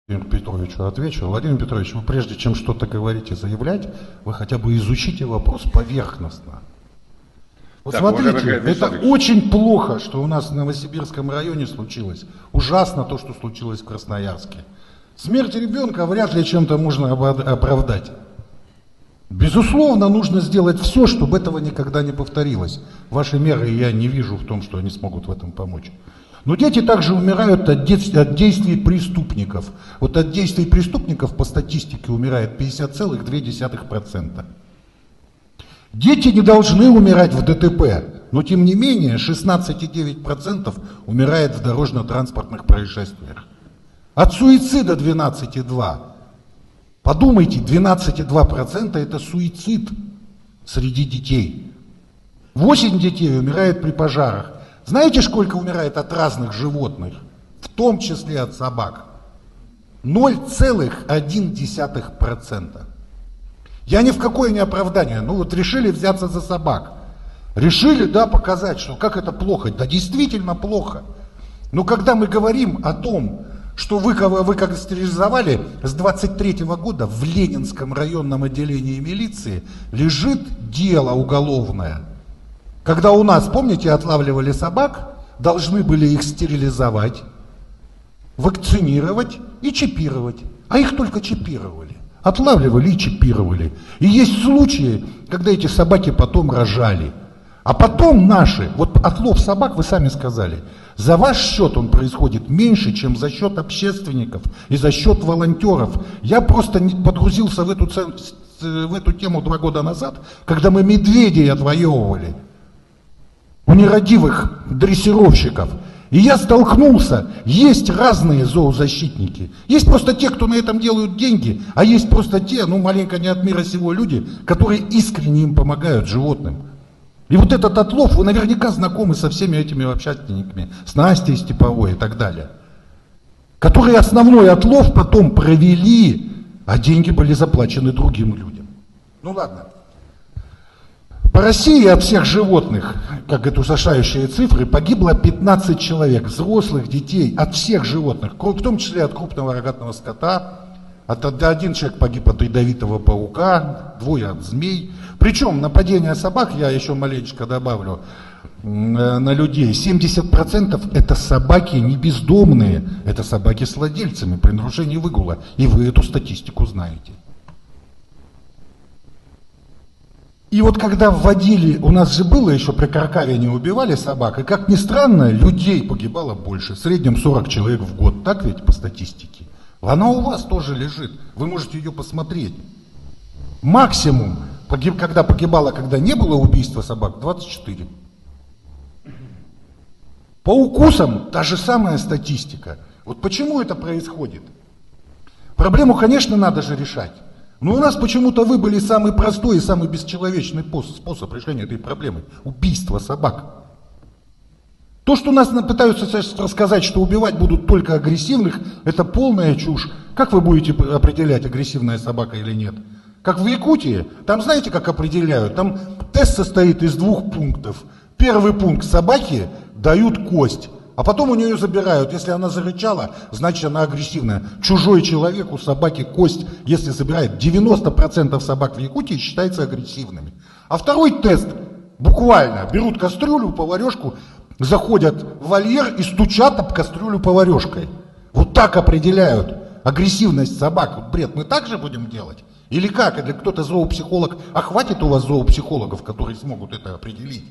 Владимиру Петровичу отвечу. Владимир Петрович, вы прежде чем что-то говорить и заявлять, вы хотя бы изучите вопрос поверхностно. Вот так, смотрите, это очень плохо, что у нас в Новосибирском районе случилось. Ужасно то, что случилось в Красноярске. Смерть ребенка вряд ли чем-то можно оправдать. Безусловно, нужно сделать все, чтобы этого никогда не повторилось. Ваши меры я не вижу в том, что они смогут в этом помочь. Но дети также умирают от действий преступников. Вот от действий преступников по статистике умирает 50,2%. Дети не должны умирать в ДТП, но тем не менее 16,9% умирает в дорожно-транспортных происшествиях. От суицида 12,2%. Подумайте, 12,2% это суицид среди детей. 8 детей умирает при пожарах. Знаете, сколько умирает от разных животных, в том числе от собак? 0,1%. Я ни в какое не оправдание. Ну вот решили взяться за собак. Решили, да, показать, что как это плохо. Да действительно плохо. Но когда мы говорим о том, что вы как стерилизовали, с 23-го года в Ленинском районном отделении милиции лежит дело уголовное. Когда у нас, помните, отлавливали собак, должны были их стерилизовать, вакцинировать и чипировать. А их только чипировали. Отлавливали и чипировали. И есть случаи, когда эти собаки потом рожали. А потом наши, вот отлов собак, вы сами сказали, за ваш счет он происходит меньше, чем за счет общественников и за счет волонтеров. Я просто подгрузился в эту тему 2 года назад, когда мы медведей отвоевывали у нерадивых дрессировщиков. И я столкнулся, есть разные зоозащитники. Есть просто те, кто на этом делают деньги, а есть просто те, ну маленько не от мира сего люди, которые искренне им помогают, животным. И вот этот отлов, вы наверняка знакомы со всеми этими общественниками, с Настей Степовой и так далее, которые основной отлов потом провели, а деньги были заплачены другим людям. Ну ладно. По России от всех животных, как это ужасающие цифры, погибло 15 человек, взрослых, детей, от всех животных, в том числе от крупного рогатого скота. Один человек погиб от ядовитого паука, 2 от змей. Причем нападение собак, я еще маленечко добавлю, на людей, 70% это собаки не бездомные, это собаки с владельцами при нарушении выгула. И вы эту статистику знаете. И вот когда вводили, у нас же было еще при Каркавине убивали собак, и как ни странно, людей погибало больше, в среднем 40 человек в год, так ведь по статистике? Она у вас тоже лежит, вы можете ее посмотреть. Максимум, когда погибало, когда не было убийства собак, 24. По укусам та же самая статистика. Вот почему это происходит? Проблему, конечно, надо же решать. Но у нас почему-то выбрали самый простой и самый бесчеловечный способ решения этой проблемы – убийство собак. То, что нас пытаются сейчас рассказать, что убивать будут только агрессивных, это полная чушь. Как вы будете определять, агрессивная собака или нет? Как в Якутии, там знаете, как определяют? Там тест состоит из 2 пунктов. Первый пункт – собаке дают кость. А потом у нее забирают. Если она зарычала, значит она агрессивная. Чужой человек у собаки кость, если забирает, 90% собак в Якутии считаются агрессивными. А второй тест, буквально, берут кастрюлю, поварешку, заходят в вольер и стучат об кастрюлю поварешкой. Вот так определяют агрессивность собак. Вот бред, мы так же будем делать? Или как? Или кто-то зоопсихолог, а хватит у вас зоопсихологов, которые смогут это определить?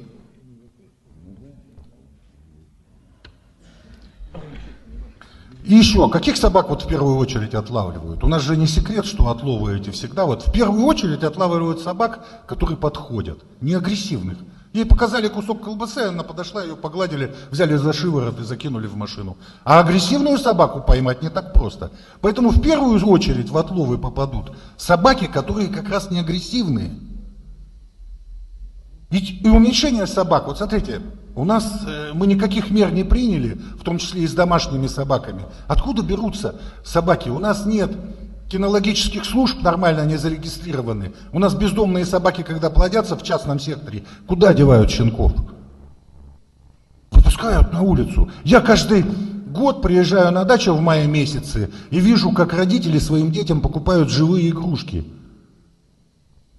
И еще, каких собак вот в первую очередь отлавливают? У нас же не секрет, что отловы эти всегда вот в первую очередь отлавливают собак, которые подходят, не агрессивных. Ей показали кусок колбасы, она подошла, ее погладили, взяли за шиворот и закинули в машину. А агрессивную собаку поймать не так просто. Поэтому в первую очередь в отловы попадут собаки, которые как раз не агрессивные. И уменьшение собак, вот смотрите, у нас мы никаких мер не приняли, в том числе и с домашними собаками. Откуда берутся собаки? У нас нет кинологических служб, нормально они зарегистрированы. У нас бездомные собаки, когда плодятся в частном секторе, куда девают щенков? Выпускают на улицу. Я каждый год приезжаю на дачу в мае месяце и вижу, как родители своим детям покупают живые игрушки.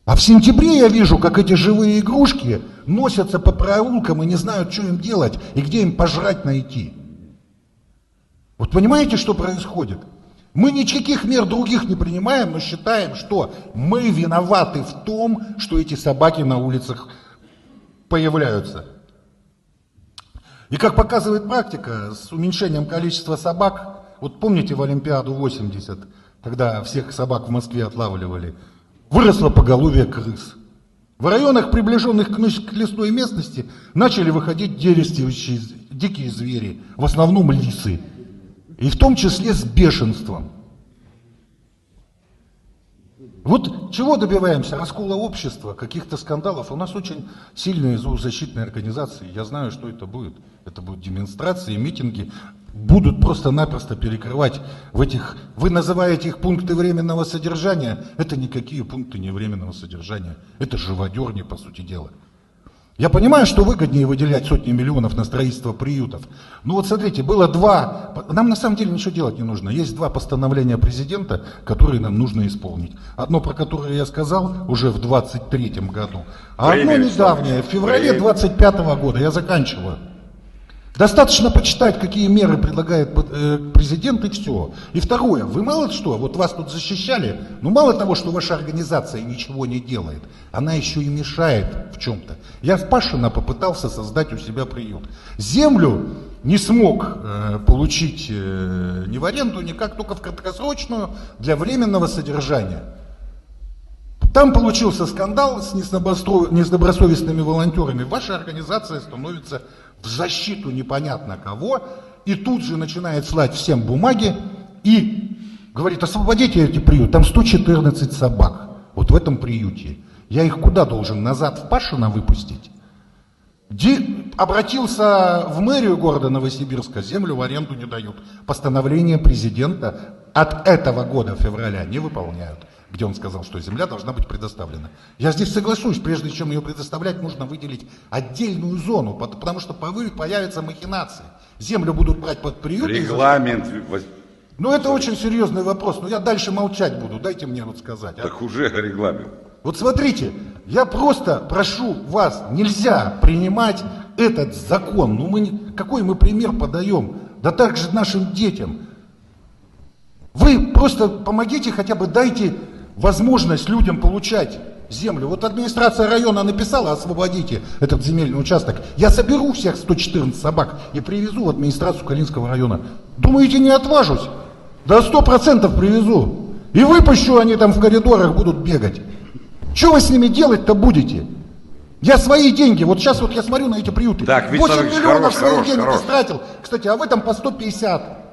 А в сентябре я вижу, как эти живые игрушки носятся по проулкам и не знают, что им делать и где им пожрать найти. Вот понимаете, что происходит? Мы никаких мер других не принимаем, но считаем, что мы виноваты в том, что эти собаки на улицах появляются. И как показывает практика, с уменьшением количества собак, вот помните в Олимпиаду 80, когда всех собак в Москве отлавливали, выросло поголовье крыс. В районах, приближенных к лесной местности, начали выходить действующие дикие звери, в основном лисы, и в том числе с бешенством. Вот чего добиваемся? Раскола общества, каких-то скандалов. У нас очень сильные зоозащитные организации. Я знаю, что это будет. Это будут демонстрации, митинги. Будут просто-напросто перекрывать в этих... Вы называете их пункты временного содержания. Это никакие пункты не временного содержания. Это живодерни, по сути дела. Я понимаю, что выгоднее выделять сотни миллионов на строительство приютов. Но вот смотрите, было два... Нам на самом деле ничего делать не нужно. Есть два постановления президента, которые нам нужно исполнить. Одно, про которое я сказал, уже в 23 году. А одно недавнее, в феврале 25 года. Я заканчиваю. Достаточно почитать, какие меры предлагает президент, и все. И второе, вы мало что, вот вас тут защищали, но мало того, что ваша организация ничего не делает, она еще и мешает в чем-то. Я в Пашино попытался создать у себя приют. Землю не смог получить ни в аренду, никак, только в краткосрочную для временного содержания. Там получился скандал с недобросовестными волонтерами. Ваша организация становится в защиту непонятно кого, и тут же начинает слать всем бумаги и говорит: освободите эти приюты, там 114 собак, вот в этом приюте. Я их куда должен, назад в Пашино выпустить? Обратился в мэрию города Новосибирска, землю в аренду не дают. Постановление президента от этого года, февраля, не выполняют, где он сказал, что земля должна быть предоставлена. Я здесь соглашусь, прежде чем ее предоставлять, нужно выделить отдельную зону, потому что появятся махинации. Землю будут брать под приют. Регламент. Ну, это очень серьезный вопрос, но я дальше молчать буду, дайте мне вот сказать. Так уже регламент. Вот смотрите, я просто прошу вас, нельзя принимать этот закон. Ну, какой мы пример подаем? Да так же нашим детям. Вы просто помогите, хотя бы дайте возможность людям получать землю. Вот администрация района написала: освободите этот земельный участок. Я соберу всех 114 собак и привезу в администрацию Калининского района. Думаете, не отважусь? Да 100% привезу. И выпущу, они там в коридорах будут бегать. Что вы с ними делать-то будете? Я свои деньги, вот сейчас вот я смотрю на эти приюты. Так, 8 миллионов своих денег истратил. Кстати, а в этом по 150.